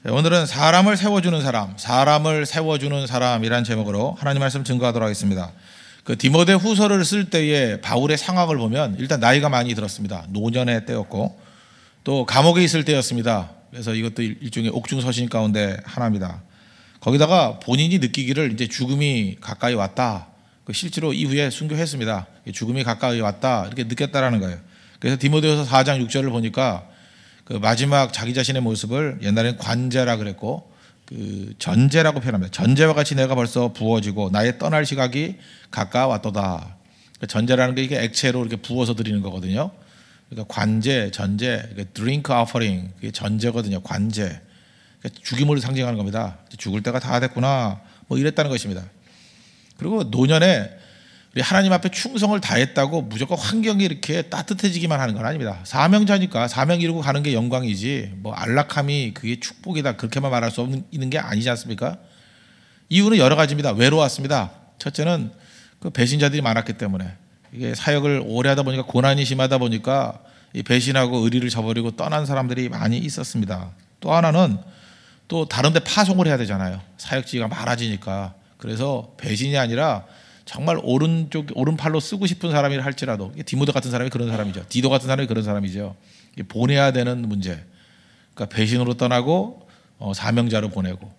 오늘은 사람을 세워주는 사람, 사람을 세워주는 사람이란 제목으로 하나님 말씀 증거하도록 하겠습니다. 그 디모데 후서를 쓸 때의 바울의 상황을 보면 일단 나이가 많이 들었습니다. 노년의 때였고 또 감옥에 있을 때였습니다. 그래서 이것도 일종의 옥중서신 가운데 하나입니다. 거기다가 본인이 느끼기를 이제 죽음이 가까이 왔다. 실제로 이후에 순교했습니다. 죽음이 가까이 왔다 이렇게 느꼈다라는 거예요. 그래서 디모데후서 4장 6절을 보니까 그 마지막 자기 자신의 모습을 옛날에는 관제라 그랬고 그 전제라고 표현합니다. 전제와 같이 내가 벌써 부어지고 나의 떠날 시각이 가까웠도다. 전제라는 게 이게 액체로 이렇게 부어서 드리는 거거든요. 그러니까 관제, 전제, drink offering 그게 전제거든요. 관제. 그러니까 죽임을 상징하는 겁니다. 죽을 때가 다 됐구나. 뭐 이랬다는 것입니다. 그리고 노년에 우리 하나님 앞에 충성을 다했다고 무조건 환경이 이렇게 따뜻해지기만 하는 건 아닙니다. 사명자니까 사명 이루고 가는 게 영광이지 뭐 안락함이 그게 축복이다 그렇게만 말할 수 있는 게 아니지 않습니까? 이유는 여러 가지입니다. 외로웠습니다. 첫째는 그 배신자들이 많았기 때문에 이게 사역을 오래 하다 보니까 고난이 심하다 보니까 이 배신하고 의리를 저버리고 떠난 사람들이 많이 있었습니다. 또 하나는 또 다른 데 파송을 해야 되잖아요. 사역지가 많아지니까. 그래서 배신이 아니라 정말 오른 팔로 쓰고 싶은 사람이라 할지라도 디모데 같은 사람이 그런 사람이죠. 디도 같은 사람이 그런 사람이죠. 보내야 되는 문제. 그러니까 배신으로 떠나고 사명자로 보내고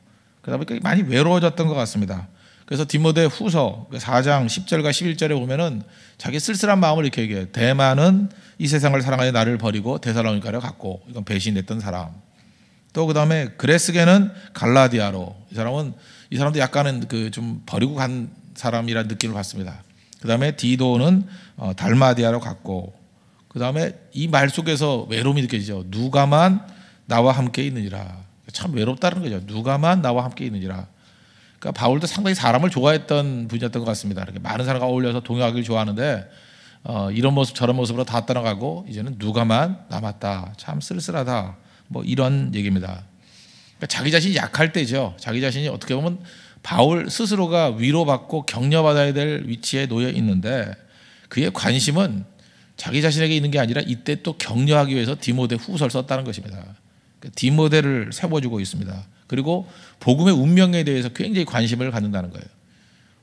그러다 보니까 많이 외로워졌던 것 같습니다. 그래서 디모데 후서 4장 10절과 11절에 보면은 자기 쓸쓸한 마음을 이렇게 얘기해요. 대만은 이 세상을 사랑하여 나를 버리고 데살로니가로 갔고 이건 배신했던 사람. 또 그다음에 그레스게는 갈라디아로 이 사람도 약간은 그 좀 버리고 간 사람이라는 느낌을 받습니다. 그 다음에 디도는 달마디아로 갔고 그 다음에 이 말 속에서 외로움이 느껴지죠. 누가만 나와 함께 있느니라. 참 외롭다는 거죠. 누가만 나와 함께 있느니라. 그러니까 바울도 상당히 사람을 좋아했던 분이었던 것 같습니다. 이렇게 많은 사람과 어울려서 동요하기를 좋아하는데 이런 모습 저런 모습으로 다 떠나가고 이제는 누가만 남았다. 참 쓸쓸하다. 뭐 이런 얘기입니다. 그러니까 자기 자신이 약할 때죠. 자기 자신이 어떻게 보면 바울 스스로가 위로받고 격려받아야 될 위치에 놓여 있는데 그의 관심은 자기 자신에게 있는 게 아니라 이때 또 격려하기 위해서 디모데 후서를 썼다는 것입니다. 그러니까 디모데를 세워주고 있습니다. 그리고 복음의 운명에 대해서 굉장히 관심을 갖는다는 거예요.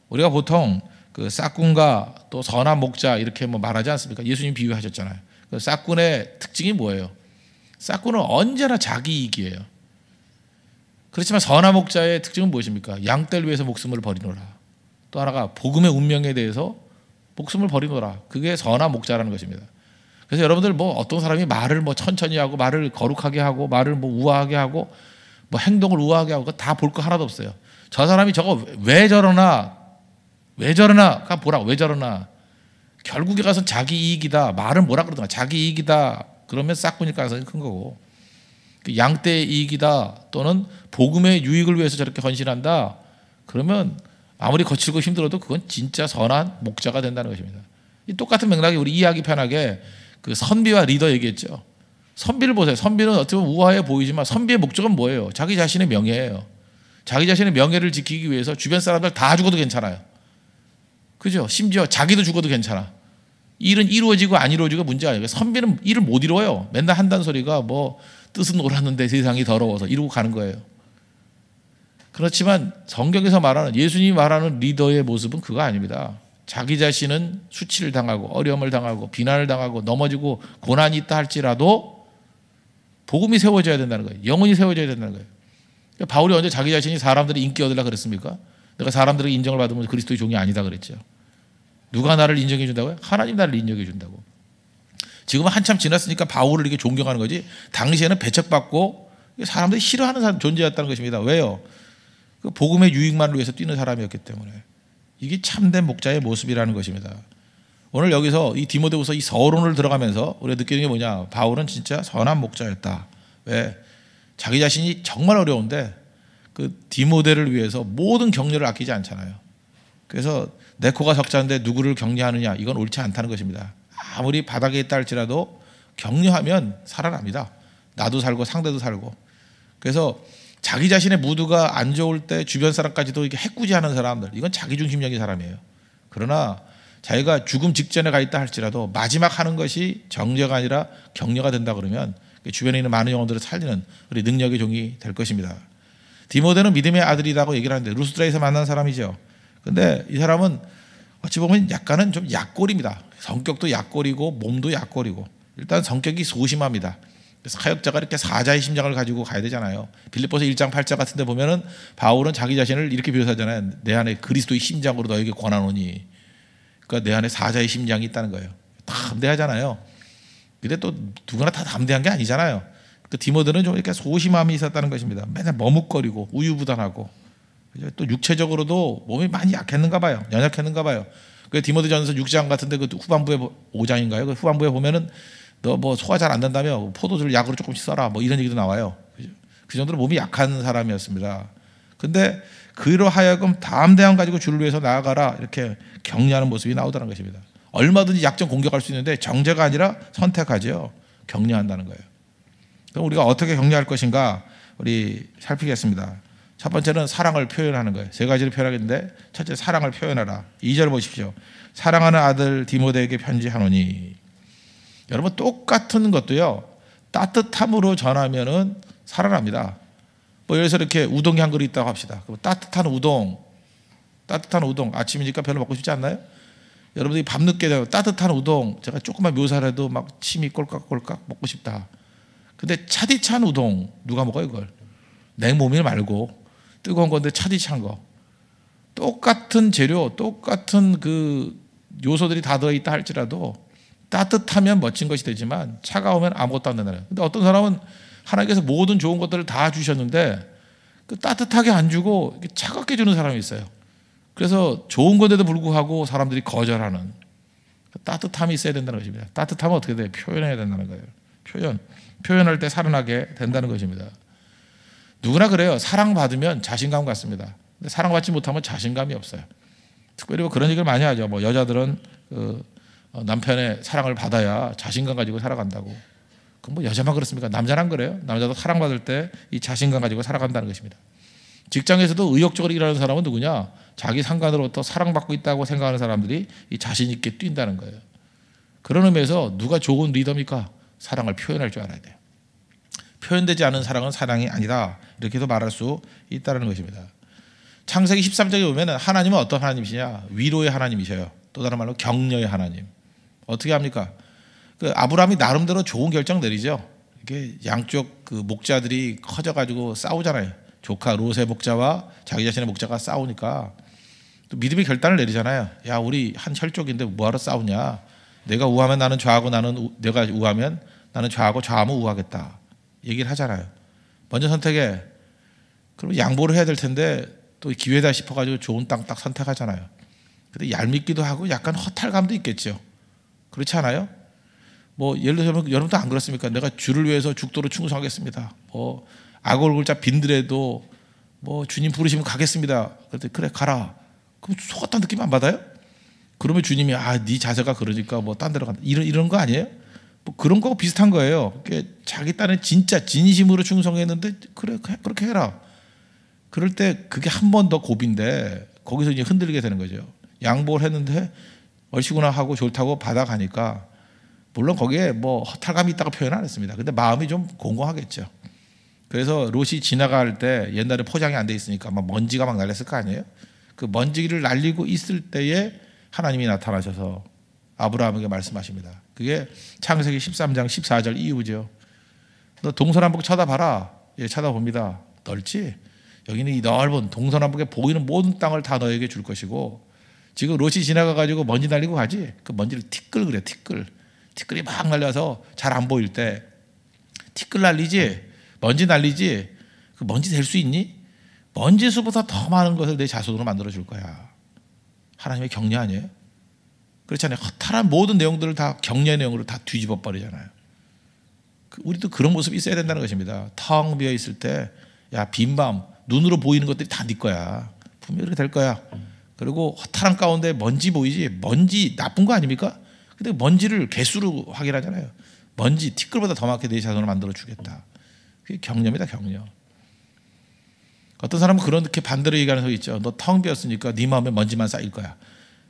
우리가 보통 그 싹군과 또 선한 목자 이렇게 뭐 말하지 않습니까? 예수님 비유하셨잖아요. 그 싹군의 특징이 뭐예요? 싹군은 언제나 자기 이익이에요. 그렇지만 선한 목자의 특징은 무엇입니까? 양떼를 위해서 목숨을 버리노라. 또 하나가 복음의 운명에 대해서 목숨을 버리노라. 그게 선한 목자라는 것입니다. 그래서 여러분들 뭐 어떤 사람이 말을 뭐 천천히 하고 말을 거룩하게 하고 말을 뭐 우아하게 하고 뭐 행동을 우아하게 하고 다 볼 거 하나도 없어요. 저 사람이 저거 왜 저러나가 뭐라고 왜 저러나 결국에 가서 자기 이익이다. 말은 뭐라 그러더라. 자기 이익이다. 그러면 싹군일 가능성이 큰 거고 양떼의 이익이다 또는 복음의 유익을 위해서 저렇게 헌신한다 그러면 아무리 거칠고 힘들어도 그건 진짜 선한 목자가 된다는 것입니다. 이 똑같은 맥락에 우리 이해하기 편하게 그 선비와 리더 얘기했죠. 선비를 보세요. 선비는 어떻게 보면 우아해 보이지만 선비의 목적은 뭐예요? 자기 자신의 명예예요. 자기 자신의 명예를 지키기 위해서 주변 사람들 다 죽어도 괜찮아요. 그죠? 심지어 자기도 죽어도 괜찮아. 일은 이루어지고 안 이루어지고 문제가 아니에요. 선비는 일을 못 이루어요. 맨날 한다는 소리가 뭐 뜻은 옳았는데 세상이 더러워서 이러고 가는 거예요. 그렇지만 성경에서 말하는 예수님이 말하는 리더의 모습은 그거 아닙니다. 자기 자신은 수치를 당하고 어려움을 당하고 비난을 당하고 넘어지고 고난이 있다 할지라도 복음이 세워져야 된다는 거예요. 영혼이 세워져야 된다는 거예요. 그러니까 바울이 언제 자기 자신이 사람들이 인기 얻으려고 그랬습니까? 내가 사람들에게 인정을 받으면 그리스도의 종이 아니다 그랬죠. 누가 나를 인정해 준다고요? 하나님 나를 인정해 준다고. 지금은 한참 지났으니까 바울을 이렇게 존경하는 거지 당시에는 배척받고 사람들이 싫어하는 존재였다는 것입니다. 왜요? 그 복음의 유익만을 위해서 뛰는 사람이었기 때문에. 이게 참된 목자의 모습이라는 것입니다. 오늘 여기서 이 디모데후서 이 서론을 들어가면서 우리가 느끼는 게 뭐냐? 바울은 진짜 선한 목자였다. 왜? 자기 자신이 정말 어려운데 그 디모데를 위해서 모든 격려를 아끼지 않잖아요. 그래서 내 코가 적자인데 누구를 격려하느냐? 이건 옳지 않다는 것입니다. 아무리 바닥에 있다 할지라도 격려하면 살아납니다. 나도 살고 상대도 살고. 그래서 자기 자신의 무드가 안 좋을 때 주변 사람까지도 이렇게 해꾸지하는 사람들 이건 자기중심적인 사람이에요. 그러나 자기가 죽음 직전에 가 있다 할지라도 마지막 하는 것이 정죄가 아니라 격려가 된다 그러면 주변에 있는 많은 영혼들을 살리는 우리 능력의 종이 될 것입니다. 디모데는 믿음의 아들이라고 얘기를 하는데 루스드라에서 만난 사람이죠. 근데 이 사람은 어찌 보면 약간은 좀 약골입니다. 성격도 약골이고 몸도 약골이고 일단 성격이 소심합니다. 사역자가 이렇게 사자의 심장을 가지고 가야 되잖아요. 빌립보서 1장 8절 같은 데 보면은 바울은 자기 자신을 이렇게 묘사하잖아요. 내 안에 그리스도의 심장으로 너에게 권하노니. 그러니까 내 안에 사자의 심장이 있다는 거예요. 담대하잖아요. 근데 또 누구나 다 담대한 게 아니잖아요. 그 디모데는 좀 이렇게 소심함이 있었다는 것입니다. 맨날 머뭇거리고 우유부단하고 또 육체적으로도 몸이 많이 약했는가 봐요. 연약했는가 봐요. 그 디모데전서 6장 같은데 그 후반부에 5장인가요? 그 후반부에 보면은 너 뭐 소화 잘 안 된다며 포도주를 약으로 조금씩 써라 뭐 이런 얘기도 나와요. 그 정도로 몸이 약한 사람이었습니다. 근데 그로 하여금 담대함 가지고 주를 위해서 나아가라 이렇게 격려하는 모습이 나오더라는 것입니다. 얼마든지 약점 공격할 수 있는데 정죄가 아니라 선택하죠. 격려한다는 거예요. 그럼 우리가 어떻게 격려할 것인가 우리 살피겠습니다. 첫 번째는 사랑을 표현하는 거예요. 세 가지를 표현하겠는데 첫째 사랑을 표현하라. 2절 보십시오. 사랑하는 아들 디모데에게 편지하노니. 여러분 똑같은 것도요 따뜻함으로 전하면은 살아납니다. 뭐 예를 들어서 이렇게 우동이 한 그릇 있다고 합시다. 그럼 따뜻한 우동 아침이니까 별로 먹고 싶지 않나요? 여러분들이 밤늦게 되면 따뜻한 우동 제가 조금만 묘사를 해도 막 침이 꼴깍꼴깍 먹고 싶다. 근데 차디찬 우동 누가 먹어요 그걸? 냉모밀 말고 뜨거운 건데 차디찬 거. 똑같은 재료 똑같은 그 요소들이 다 들어있다 할지라도 따뜻하면 멋진 것이 되지만 차가우면 아무것도 안 된다는. 근데 어떤 사람은 하나님께서 모든 좋은 것들을 다 주셨는데 그 따뜻하게 안 주고 차갑게 주는 사람이 있어요. 그래서 좋은 건데도 불구하고 사람들이 거절하는 따뜻함이 있어야 된다는 것입니다. 따뜻하면 어떻게 돼요? 표현해야 된다는 거예요. 표현할 때 살아나게 된다는 것입니다. 누구나 그래요. 사랑받으면 자신감 같습니다. 근데 사랑받지 못하면 자신감이 없어요. 특별히 뭐 그런 얘기를 많이 하죠. 뭐 여자들은 남편의 사랑을 받아야 자신감 가지고 살아간다고. 그럼 뭐 여자만 그렇습니까? 남자는 안 그래요? 남자도 사랑받을 때 이 자신감 가지고 살아간다는 것입니다. 직장에서도 의욕적으로 일하는 사람은 누구냐? 자기 상관으로부터 사랑받고 있다고 생각하는 사람들이 이 자신 있게 뛴다는 거예요. 그런 의미에서 누가 좋은 리더입니까? 사랑을 표현할 줄 알아야 돼요. 표현되지 않은 사랑은 사랑이 아니다. 이렇게도 말할 수 있다는 것입니다. 창세기 13장에 보면 하나님은 어떤 하나님이시냐? 위로의 하나님이셔요. 또 다른 말로 격려의 하나님. 어떻게 합니까? 그 아브라함이 나름대로 좋은 결정 내리죠. 이게 양쪽 그 목자들이 커져가지고 싸우잖아요. 조카 롯의 목자와 자기 자신의 목자가 싸우니까 또 믿음의 결단을 내리잖아요. 야, 우리 한 혈족인데 뭐하러 싸우냐? 내가 우하면 나는 좌하고 내가 우하면 나는 좌하고 좌하면 우하겠다. 얘기를 하잖아요. 먼저 선택해. 그럼 양보를 해야 될 텐데 또 기회다 싶어가지고 좋은 땅 딱 선택하잖아요. 근데 얄밉기도 하고 약간 허탈감도 있겠죠. 그렇지 않아요? 뭐 예를 들면 여러분도 안 그렇습니까? 내가 주를 위해서 죽도록 충성하겠습니다. 뭐 악골골자 빈들에도 뭐 주님 부르시면 가겠습니다. 그랬더니 그래 가라. 그럼 속았다는 느낌 안 받아요? 그러면 주님이 네 자세가 그러니까 뭐 딴 데로 간다. 이런 거 아니에요? 뭐 그런 거하고 비슷한 거예요. 자기 딴에 진짜 진심으로 충성했는데 그래 그렇게 해라. 그럴 때 그게 한 번 더 고비인데 거기서 이제 흔들리게 되는 거죠. 양보를 했는데 얼씨구나 하고 좋다고 받아가니까 물론 거기에 뭐 허탈감이 있다고 표현 안 했습니다. 근데 마음이 좀 공공하겠죠. 그래서 롯이 지나갈 때 옛날에 포장이 안 돼 있으니까 막 먼지가 막 날렸을 거 아니에요. 그 먼지를 날리고 있을 때에 하나님이 나타나셔서 아브라함에게 말씀하십니다. 그게 창세기 13장 14절 이후죠. 너 동서남북 쳐다봐라. 예, 쳐다봅니다. 넓지? 여기는 이 넓은 동서남북에 보이는 모든 땅을 다 너에게 줄 것이고 지금 롯이 지나가가지고 먼지 날리고 가지? 그 먼지를 티끌 그래 티끌. 티끌이 막 날려서 잘 안 보일 때 티끌 날리지? 먼지 날리지? 그 먼지 될 수 있니? 먼지 수보다 더 많은 것을 내 자손으로 만들어 줄 거야. 하나님의 격려 아니에요? 그렇잖아요. 허탈한 모든 내용들을 다 격려의 내용으로 다 뒤집어 버리잖아요. 우리도 그런 모습이 있어야 된다는 것입니다. 텅 비어 있을 때 야 빈밤 눈으로 보이는 것들이 다 네 거야. 분명히 그렇게 될 거야. 그리고 허탈한 가운데 먼지 보이지? 먼지 나쁜 거 아닙니까? 근데 먼지를 개수로 확인하잖아요. 먼지 티끌보다 더 많게 내 자손을 만들어 주겠다. 그게 격려입니다. 격려. 어떤 사람은 그렇게 반대로 얘기하는 거 있죠. 너 텅 비었으니까 네 마음에 먼지만 쌓일 거야.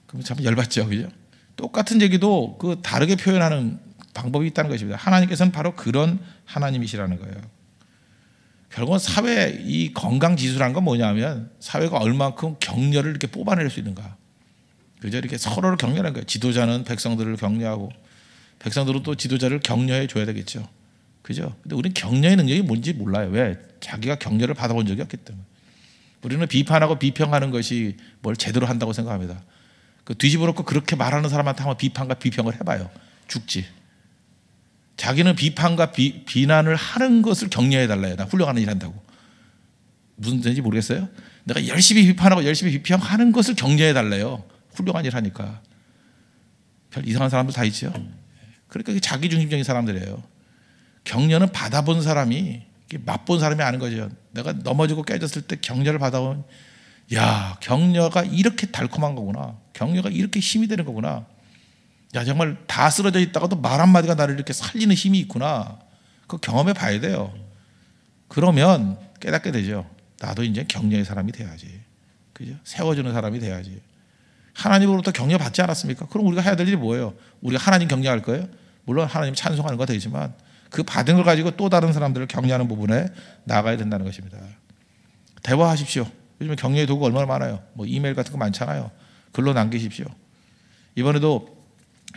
그럼 참 열받죠. 그죠? 똑같은 얘기도 그 다르게 표현하는 방법이 있다는 것입니다. 하나님께서는 바로 그런 하나님이시라는 거예요. 결국은 사회 이 건강 지수라는 건 뭐냐면 사회가 얼만큼 격려를 이렇게 뽑아낼 수 있는가. 그죠? 이렇게 서로를 격려하는 거예요. 지도자는 백성들을 격려하고 백성들은 또 지도자를 격려해 줘야 되겠죠. 그죠? 근데 우리는 격려의 능력이 뭔지 몰라요. 왜? 자기가 격려를 받아본 적이 없기 때문에. 우리는 비판하고 비평하는 것이 뭘 제대로 한다고 생각합니다. 그 뒤집어 놓고 그렇게 말하는 사람한테 한번 비판과 비평을 해봐요. 죽지. 자기는 비판과 비난을 하는 것을 격려해 달라요. 나 훌륭한 일 한다고. 무슨 뜻인지 모르겠어요. 내가 열심히 비판하고 열심히 비평하는 것을 격려해 달래요. 훌륭한 일 하니까. 별 이상한 사람들 다 있죠. 그러니까 자기중심적인 사람들이에요. 격려는 받아본 사람이 맛본 사람이 아는 거죠. 내가 넘어지고 깨졌을 때 격려를 받아온, 야, 격려가 이렇게 달콤한 거구나. 격려가 이렇게 힘이 되는 거구나. 야, 정말 다 쓰러져 있다가도 말 한마디가 나를 이렇게 살리는 힘이 있구나. 그거 경험해 봐야 돼요. 그러면 깨닫게 되죠. 나도 이제 격려의 사람이 돼야지. 그죠? 세워주는 사람이 돼야지. 하나님으로부터 격려 받지 않았습니까? 그럼 우리가 해야 될 일이 뭐예요? 우리가 하나님 격려할 거예요? 물론 하나님 찬송하는 거 되지만 그 받은 걸 가지고 또 다른 사람들을 격려하는 부분에 나가야 된다는 것입니다. 대화하십시오. 요즘에 격려의 도구가 얼마나 많아요. 뭐 이메일 같은 거 많잖아요. 글로 남기십시오. 이번에도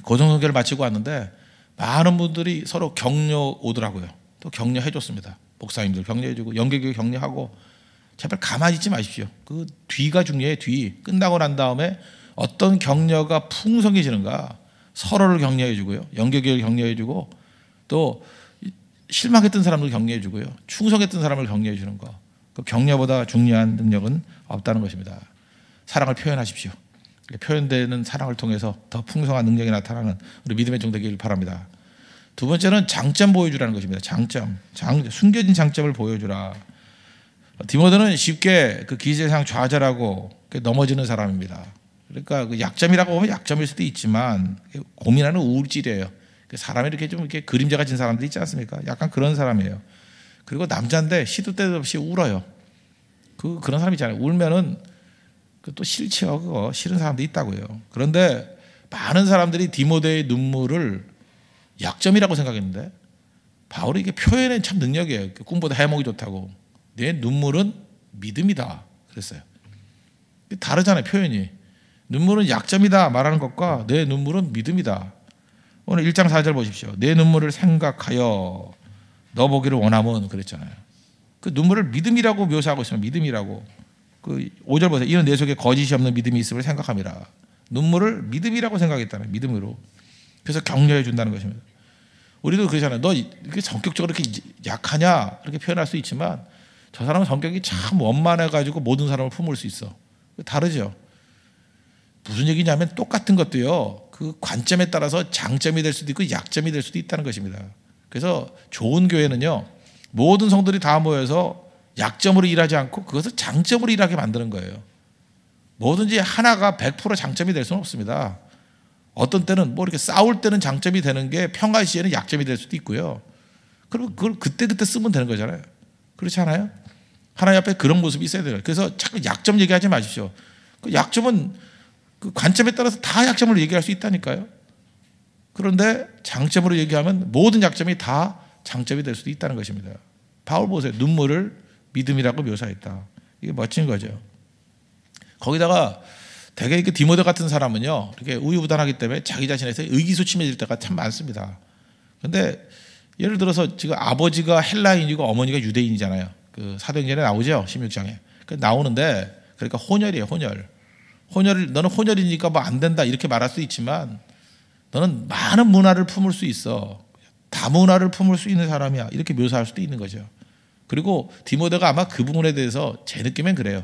고성선교를 마치고 왔는데 많은 분들이 서로 격려 오더라고요. 또 격려해 줬습니다. 목사님들 격려해 주고 연계교회 격려하고. 제발 가만히 있지 마십시오. 그 뒤가 중요해요. 뒤. 끝나고 난 다음에 어떤 격려가 풍성해지는가. 서로를 격려해 주고요. 연계교회를 격려해 주고 또 실망했던 사람을 격려해 주고요. 충성했던 사람을 격려해 주는 거. 그 격려보다 중요한 능력은 없다는 것입니다. 사랑을 표현하십시오. 표현되는 사랑을 통해서 더 풍성한 능력이 나타나는 우리 믿음의 종 되기를 바랍니다. 두 번째는 장점 보여주라는 것입니다. 장점. 숨겨진 장점을 보여주라. 디모데는 쉽게 그 기세상 좌절하고 넘어지는 사람입니다. 그러니까 그 약점이라고 보면 약점일 수도 있지만 고민하는 우울질이에요. 사람이 이렇게 좀 이렇게 그림자가 진 사람들 있지 않습니까? 약간 그런 사람이에요. 그리고 남자인데 시도 때도 없이 울어요. 그런 사람 있잖아요. 울면은 또 싫지요. 그거 싫은 사람도 있다고요. 그런데 많은 사람들이 디모데의 눈물을 약점이라고 생각했는데 바울이 이게 표현엔 참 능력이에요. 꿈보다 해몽이 좋다고. 내 눈물은 믿음이다 그랬어요. 다르잖아요. 표현이. 눈물은 약점이다 말하는 것과 내 눈물은 믿음이다. 오늘 1장 4절 보십시오. 내 눈물을 생각하여 너 보기를 원하면 그랬잖아요. 그 눈물을 믿음이라고 묘사하고 있으면 믿음이라고. 그 5절 보세요. 이는 내 속에 거짓이 없는 믿음이 있음을 생각함이라. 눈물을 믿음이라고 생각했다는 믿음으로. 그래서 격려해 준다는 것입니다. 우리도 그러잖아요. 너 이렇게 성격적으로 이렇게 약하냐 이렇게 표현할 수 있지만 저 사람은 성격이 참 원만해가지고 모든 사람을 품을 수 있어. 다르죠. 무슨 얘기냐면 똑같은 것도요. 그 관점에 따라서 장점이 될 수도 있고 약점이 될 수도 있다는 것입니다. 그래서 좋은 교회는요. 모든 성들이 다 모여서 약점으로 일하지 않고 그것을 장점으로 일하게 만드는 거예요. 뭐든지 하나가 100% 장점이 될 수는 없습니다. 어떤 때는 뭐 이렇게 싸울 때는 장점이 되는 게 평화 시에는 약점이 될 수도 있고요. 그리고 그걸 그때 쓰면 되는 거잖아요. 그렇지 않아요? 하나님 앞에 그런 모습이 있어야 돼요. 그래서 자꾸 약점 얘기하지 마십시오. 그 약점은 그 관점에 따라서 다 약점을 얘기할 수 있다니까요. 그런데 장점으로 얘기하면 모든 약점이 다 장점이 될 수도 있다는 것입니다. 바울 보세요. 눈물을 믿음이라고 묘사했다. 이게 멋진 거죠. 거기다가 되게 이렇게 디모데 같은 사람은요, 이렇게 우유부단하기 때문에 자기 자신에서 의기소침해질 때가 참 많습니다. 그런데 예를 들어서 지금 아버지가 헬라인이고 어머니가 유대인이잖아요. 그 사도행전에 나오죠, 16장에. 나오는데 그러니까 혼혈이에요, 혼혈. 너는 혼혈이니까 뭐 안 된다 이렇게 말할 수 있지만 너는 많은 문화를 품을 수 있어. 다문화를 품을 수 있는 사람이야. 이렇게 묘사할 수도 있는 거죠. 그리고 디모데가 아마 그 부분에 대해서 제 느낌엔 그래요.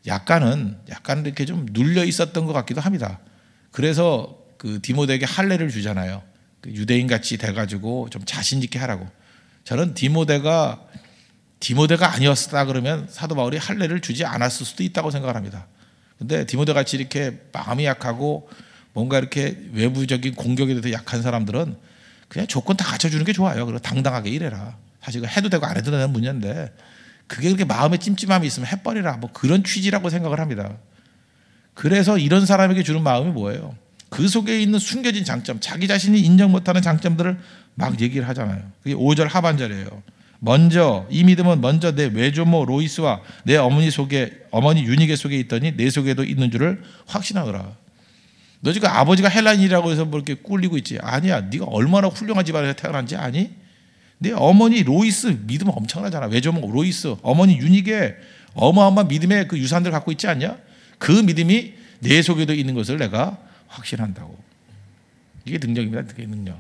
약간 이렇게 좀 눌려 있었던 것 같기도 합니다. 그래서 그 디모데에게 할례를 주잖아요. 그 유대인 같이 돼가지고 좀 자신 있게 하라고. 저는 디모데가 아니었다 그러면 사도 바울이 할례를 주지 않았을 수도 있다고 생각을 합니다. 근데 디모데 같이 이렇게 마음이 약하고 뭔가 이렇게 외부적인 공격에 대해서 약한 사람들은 그냥 조건 다 갖춰주는 게 좋아요. 그리고 당당하게 일해라. 사실 해도 되고 안 해도 되는 문제인데 그게 그렇게 마음에 찜찜함이 있으면 해버리라. 뭐 그런 취지라고 생각을 합니다. 그래서 이런 사람에게 주는 마음이 뭐예요? 그 속에 있는 숨겨진 장점, 자기 자신이 인정 못하는 장점들을 막 얘기를 하잖아요. 그게 5절 하반절이에요. 먼저 이 믿음은 먼저 내 외조모 로이스와 내 어머니 유니게 속에 있더니 내 속에도 있는 줄을 확신하더라. 너 지금 아버지가 헬라인이라고 해서 뭐 이렇게 꿀리고 있지? 아니야. 네가 얼마나 훌륭한 집안에서 태어난지 아니? 내 어머니 로이스 믿음 엄청나잖아. 외조모 로이스, 어머니 유니게 어마어마한 믿음의 그 유산들 갖고 있지 않냐? 그 믿음이 내 속에도 있는 것을 내가 확신한다고. 이게 능력입니다. 그게 능력.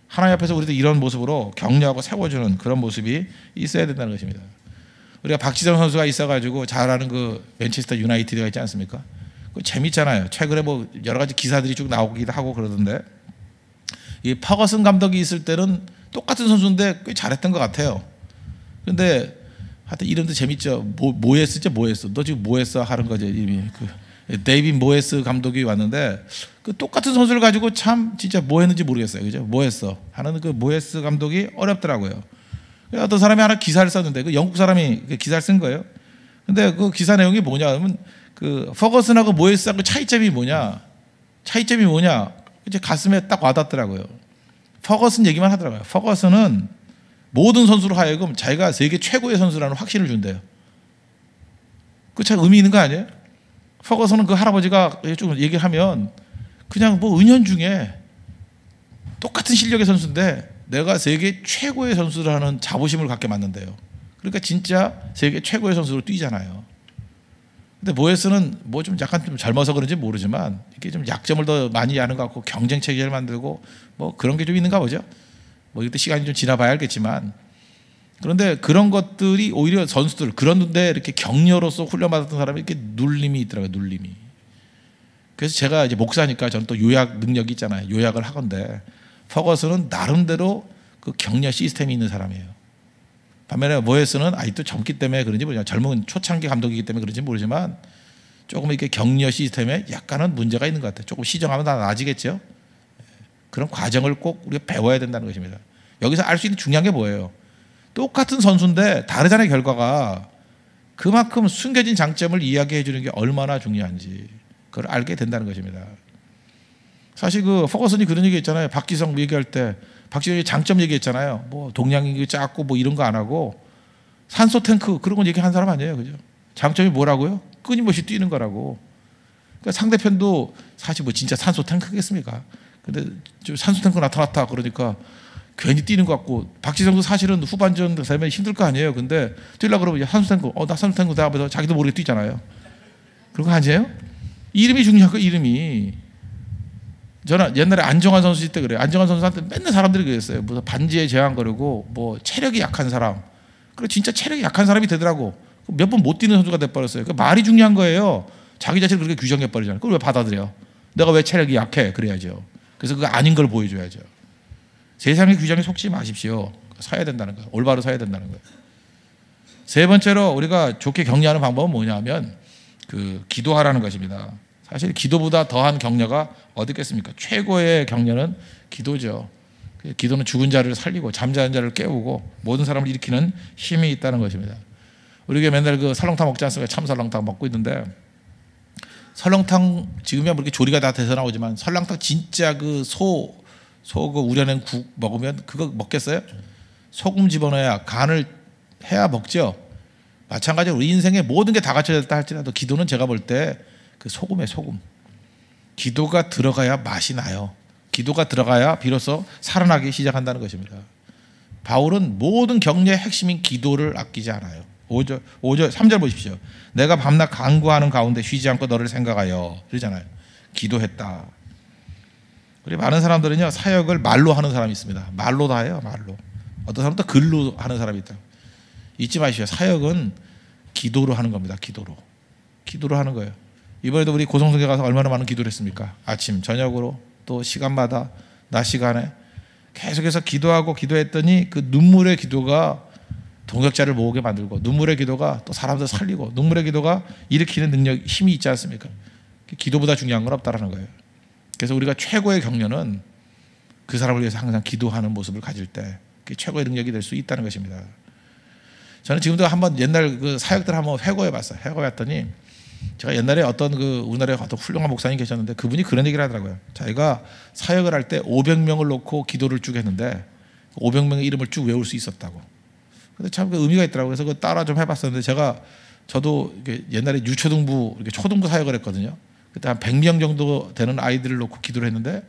하나님 앞에서 우리도 이런 모습으로 격려하고 세워주는 그런 모습이 있어야 된다는 것입니다. 우리가 박지성 선수가 있어가지고 잘 아는 그 맨체스터 유나이티드가 있지 않습니까? 그거 재밌잖아요. 최근에 뭐 여러 가지 기사들이 쭉 나오기도 하고 그러던데, 이 퍼거슨 감독이 있을 때는 똑같은 선수인데 꽤 잘했던 것 같아요. 근데 하여튼 이름도 재밌죠. 모에스죠, 모에스. 너 지금 모에스 하는 거죠, 이미. 데이빗 모에스 감독이 왔는데 그 똑같은 선수를 가지고 참 진짜 뭐 했는지 모르겠어요. 그죠? 뭐 했어? 하는 그 모에스 감독이 어렵더라고요. 어떤 사람이 하나 기사를 썼는데 그 영국 사람이 기사를 쓴 거예요. 근데 그 기사 내용이 뭐냐 하면 그 퍼거슨하고 모에스하고 차이점이 뭐냐? 이제 가슴에 딱 와닿더라고요. 퍼거슨 얘기만 하더라고요. 퍼거슨은 모든 선수로 하여금 자기가 세계 최고의 선수라는 확신을 준대요. 그 참 의미 있는 거 아니에요? 퍼거슨은 그 할아버지가 좀 얘기를 하면 그냥 뭐 은연중에 똑같은 실력의 선수인데 내가 세계 최고의 선수라는 자부심을 갖게 만든대요. 그러니까 진짜 세계 최고의 선수로 뛰잖아요. 근데 모에스는 뭐 좀 약간 좀 젊어서 그런지 모르지만 이렇게 좀 약점을 더 많이 아는 것 같고 경쟁 체계를 만들고 뭐 그런 게 좀 있는가 보죠. 뭐 이때 시간이 좀 지나봐야 알겠지만, 그런데 그런 것들이 오히려 선수들 그런데 이렇게 격려로서 훈련받았던 사람이 이렇게 눌림이 있더라고요. 눌림이. 그래서 제가 이제 목사니까 저는 또 요약 능력이 있잖아요. 요약을 하건데 퍼거슨은 나름대로 그 격려 시스템이 있는 사람이에요. 반면에 모에스는 아직도 젊기 때문에 그런지 모르지만, 젊은 초창기 감독이기 때문에 그런지 모르지만 조금 이렇게 격려 시스템에 약간은 문제가 있는 것 같아요. 조금 시정하면 다 나아지겠죠. 그런 과정을 꼭 우리가 배워야 된다는 것입니다. 여기서 알 수 있는 중요한 게 뭐예요? 똑같은 선수인데 다르잖아요. 결과가. 그만큼 숨겨진 장점을 이야기해 주는 게 얼마나 중요한지 그걸 알게 된다는 것입니다. 사실 그 퍼거슨이 그런 얘기 했잖아요. 박지성 얘기할 때 박지성이 장점 얘기했잖아요. 뭐 동양인이 작고 뭐 이런 거 안 하고 산소 탱크 그런 거 얘기한 사람 아니에요. 그죠? 장점이 뭐라고요? 끊임없이 뛰는 거라고. 그러니까 상대편도 사실 뭐 진짜 산소 탱크겠습니까? 근데 산소 탱크 나타났다 그러니까 괜히 뛰는 것 같고, 박지성도 사실은 후반전 되면 힘들 거 아니에요. 근데 뛰려고 그러면 산소 탱크, 나 산소 탱크다 하면서 자기도 모르게 뛰잖아요. 그런 거 아니에요? 이름이 중요한 거, 이름이. 저는 옛날에 안정환 선수 때 그래요. 안정환 선수한테 맨날 사람들이 그랬어요. 무슨 반지에 제한 거르고 뭐 체력이 약한 사람. 그리고 진짜 체력이 약한 사람이 되더라고. 몇 번 못 뛰는 선수가 돼버렸어요. 그 말이 중요한 거예요. 자기 자신을 그렇게 규정해버리잖아요. 그걸 왜 받아들여? 내가 왜 체력이 약해? 그래야죠. 그래서 그거 아닌 걸 보여줘야죠. 세상의 규정에 속지 마십시오. 서야 된다는 거예요. 올바로 서야 된다는 거예요. 세 번째로 우리가 좋게 격려하는 방법은 뭐냐면 그 기도하라는 것입니다. 사실 기도보다 더한 격려가 어디 있겠습니까? 최고의 격려는 기도죠. 기도는 죽은 자를 살리고 잠자는 자를 깨우고 모든 사람을 일으키는 힘이 있다는 것입니다. 우리가 맨날 그 설렁탕 먹지 않습니까? 참 설렁탕 먹고 있는데, 설렁탕 지금이야 뭐 이렇게 조리가 다 돼서 나오지만 설렁탕 진짜 그 소 그 우려낸 국 먹으면 그거 먹겠어요? 소금 집어넣어야 간을 해야 먹죠. 마찬가지로 우리 인생에 모든 게 다 갖춰졌다 할지라도 기도는 제가 볼 때 그 소금에 소금. 기도가 들어가야 맛이 나요. 기도가 들어가야 비로소 살아나기 시작한다는 것입니다. 바울은 모든 격려의 핵심인 기도를 아끼지 않아요. 5절 3절 보십시오. 내가 밤낮 간구하는 가운데 쉬지 않고 너를 생각하여, 그러잖아요. 기도했다. 우리 많은 사람들은요 사역을 말로 하는 사람이 있습니다. 말로 다 해요. 말로. 어떤 사람은 또 글로 하는 사람이 있다. 잊지 마시오. 사역은 기도로 하는 겁니다. 기도로 하는 거예요. 이번에도 우리 고성성에 가서 얼마나 많은 기도를 했습니까? 아침 저녁으로 또 시간마다 낮 시간에 계속해서 기도하고 기도했더니 그 눈물의 기도가 동역자를 모으게 만들고, 눈물의 기도가 또 사람들 살리고, 눈물의 기도가 일으키는 능력, 힘이 있지 않습니까? 기도보다 중요한 건 없다라는 거예요. 그래서 우리가 최고의 격려는 그 사람을 위해서 항상 기도하는 모습을 가질 때 그게 최고의 능력이 될 수 있다는 것입니다. 저는 지금도 한번 옛날 그 사역들 한번 회고해 봤어요. 회고해 봤더니 제가 옛날에 어떤 우리나라에 어떤 훌륭한 목사님 계셨는데 그분이 그런 얘기를 하더라고요. 자기가 사역을 할 때 500명을 놓고 기도를 쭉 했는데 500명의 이름을 쭉 외울 수 있었다고. 근데 참 그 의미가 있더라고요. 그래서 그거 따라 좀 해봤었는데 저도 옛날에 유초등부 이렇게 초등부 사역을 했거든요. 그때 한 100명 정도 되는 아이들을 놓고 기도를 했는데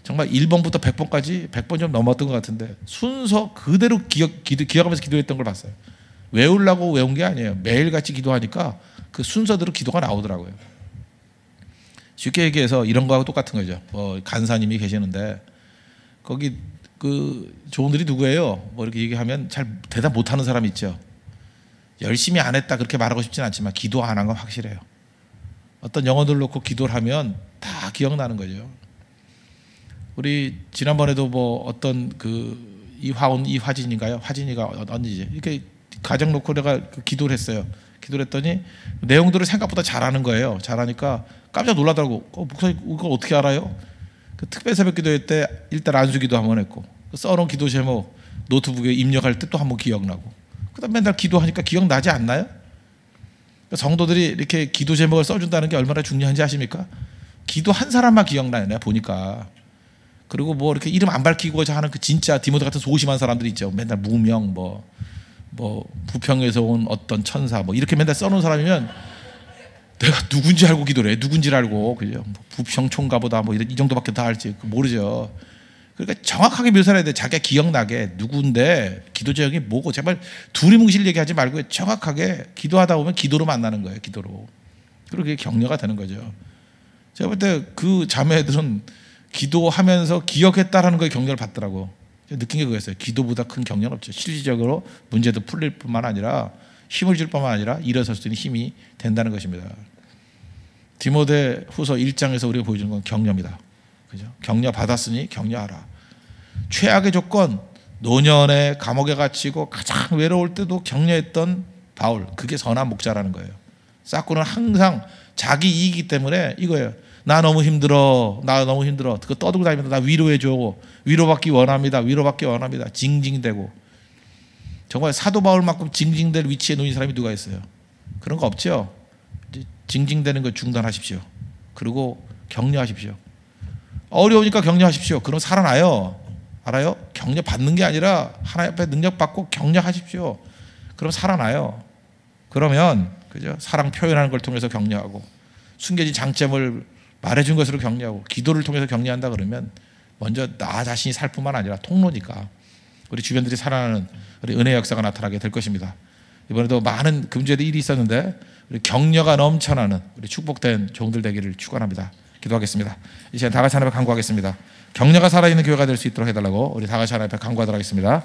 정말 1번부터 100번까지 100번 좀 넘었던 것 같은데 순서 그대로 기억하면서 기도했던 걸 봤어요. 외우려고 외운 게 아니에요. 매일같이 기도하니까 그 순서대로 기도가 나오더라고요. 쉽게 얘기해서 이런 거하고 똑같은 거죠. 간사님이 계시는데 거기 종들이 누구예요? 뭐 이렇게 얘기하면 잘 대답 못하는 사람 있죠. 열심히 안 했다 그렇게 말하고 싶진 않지만 기도 안 한 건 확실해요. 어떤 영혼들 놓고 기도를 하면 다 기억나는 거죠. 우리 지난번에도 뭐 어떤 이화진인가요? 화진이가 언니지. 이렇게 가정 놓고 내가 기도를 했어요. 기도를 했더니 내용들을 생각보다 잘하는 거예요. 잘하니까 깜짝 놀라더라고. 목사님 이걸 어떻게 알아요? 그 특별 새벽 기도회 때 일단 안수기도 한번 했고 써놓은 기도 제목 노트북에 입력할 때 또 한번 기억나고 그다음 맨날 기도하니까 기억나지 않나요? 성도들이 이렇게 기도 제목을 써준다는 게 얼마나 중요한지 아십니까? 기도 한 사람만 기억나요. 내가 보니까. 그리고 뭐 이렇게 이름 안 밝히고자 하는 그 진짜 디모데 같은 소심한 사람들이 있죠. 맨날 무명 뭐 부평에서 온 어떤 천사 뭐 이렇게 맨날 써놓은 사람이면 내가 누군지 알고 기도를 해. 누군지를 알고 그죠? 뭐 부평총가보다 뭐 이 정도밖에 다 알지 모르죠. 그러니까 정확하게 묘사를 해야 돼. 자기가 기억나게 누군데 기도 제목이 뭐고 제발 두리뭉실 얘기하지 말고 정확하게 기도하다 보면 기도로 만나는 거예요. 기도로. 그리고 그게 격려가 되는 거죠. 제가 볼 때 그 자매들은 기도하면서 기억했다라는 거에 격려를 받더라고. 느낀 게 그거였어요. 기도보다 큰 격려는 없죠. 실질적으로 문제도 풀릴 뿐만 아니라 힘을 줄 뿐만 아니라 일어설 수 있는 힘이 된다는 것입니다. 디모데 후서 1장에서 우리가 보여주는 건 격려입니다. 그죠? 격려 받았으니 격려하라. 최악의 조건, 노년에 감옥에 갇히고 가장 외로울 때도 격려했던 바울, 그게 선한 목자라는 거예요. 사쿠는 항상 자기 이익이기 때문에 이거예요. 나 너무 힘들어. 그거 떠들고 다니면서 나 위로해줘. 위로받기 원합니다. 징징대고. 정말 사도 바울만큼 징징될 위치에 놓인 사람이 누가 있어요? 그런 거 없죠. 징징대는 거 중단하십시오. 그리고 격려하십시오. 어려우니까 격려하십시오. 그럼 살아나요. 알아요? 격려 받는 게 아니라 하나님 앞에 능력 받고 격려하십시오. 그럼 살아나요. 그러면 그죠? 사랑 표현하는 걸 통해서 격려하고 숨겨진 장점을 말해준 것으로 격려하고 기도를 통해서 격려한다 그러면 먼저 나 자신이 살 뿐만 아니라 통로니까 우리 주변들이 살아나는 우리 은혜의 역사가 나타나게 될 것입니다. 이번에도 많은 금주에도 일이 있었는데 우리 격려가 넘쳐나는 우리 축복된 종들 되기를 축원합니다. 기도하겠습니다. 이 시간 다 같이 하나님 앞에 간구하겠습니다. 격려가 살아있는 교회가 될 수 있도록 해달라고 우리 다 같이 하나님 앞에 간구하도록 하겠습니다.